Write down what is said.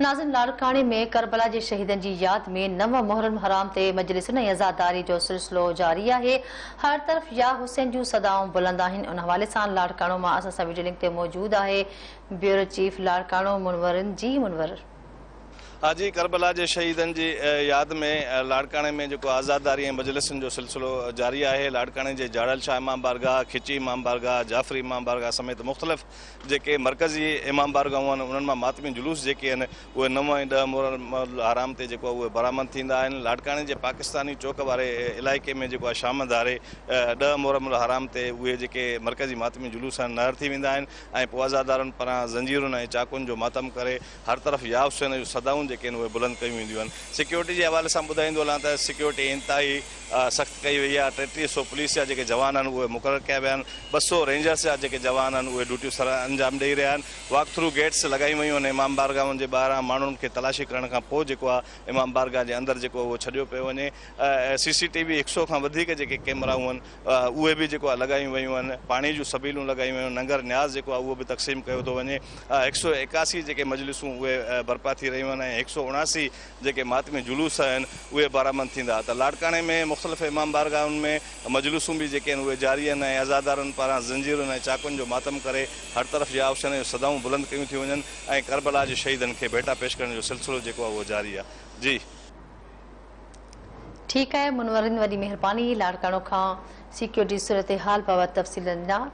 नाज़िम लाड़काने में करबला के शहीदन की याद में 9 मुहर्रम हराम ते मजलिस ने आज़ादारी जो सिलसिलो जारी है। हर तरफ या हुसैन जूं सदाऊं बुलंद आहिनि। उन हवाले से लाड़कानो में असां वीडियो लिंक ते मौजूद है ब्यूरो चीफ लाड़कानो मुनवरन जी मुनवर। हाँ जी, करबला के शहीदन की याद में लाड़काने में जो आज़ादारी मजलिसन जो सिलसिलो जारी है। लाड़काने के जाड़ल शाह इमाम बारगाह, खिची इमाम बारगाह, जाफरी इमाम बारगाह समेत मुख्तलिफ़ जो मरकज़ी इमाम बारगाहूं उन मातमी जुलूस जो 9 ऐं 10 मुहर्रम हराम से बरामद थींदा। लाड़काने के पाकिस्तानी चौक वाले इलाके में जो शाम धारे 10 मुहर्रम हराम से उहे मरकज़ी मातमी जुलूस नहर थी वेंदा आहिनि। पोइ आज़ादारनि पारां ज़ंजीरुनि ऐं चाकुनि जो मातम करे हर तरफ़ या हुसैन जूं सदाऊं बुलंद कयूं वेंदियूं आहिनि। सिक्योरिटी के हवाले से बुधाईंदो हलां त सिक्योरिटी इंतहाई सख्त कई वही है। 3300 पुलिस जा जवान मुक़रर किया विया आहिनि। 200 रेंजर्स जा जवान ड्यूटियूं सर अंजाम ॾेई रहिया आहिनि। वॉक थ्रू गेट्स लगाई वयूं आहिनि। इमाम बारगाहनि के ॿाहिरां माण्हुनि खे तलाशी करण खां पोइ इमाम बारगाह के अंदर वो छॾियो पियो वञे। CCTV 100 खां वधीक कैमराऊं आहिनि उहे बि लगायूं वयूं आहिनि। पानी जूं सबीलूं लगायूं वयूं। नंगर न्याज़ उहो बि तक़सीम कयो थो वञे। 181 मजलिसूं उहे बर्पा थी रहियूं आहिनि। 179 जो मातमी जुलूस आहिनि उहे बरामद थींदा। त लाड़काने में मुख़्तलिफ़ इमाम बारगाहुनि में मजलूसूं भी उहे जारी आहिनि ऐं आज़ादारनि पारां ज़ंजीरुनि ऐं चाकुनि जो मातम करे हर तरफ़ या हुसैन जूं सदाऊं बुलंद कयूं थी वञनि ऐं करबला जे शहीदनि खे भेटा पेश करण जो सिलसिलो वो जारी है। जी ठीक है मुनवरन, वॾी मेहरबानी। लाड़कानो खां सिक्योरिटी सूरत हाल बाबति तफ़सील ॾिना।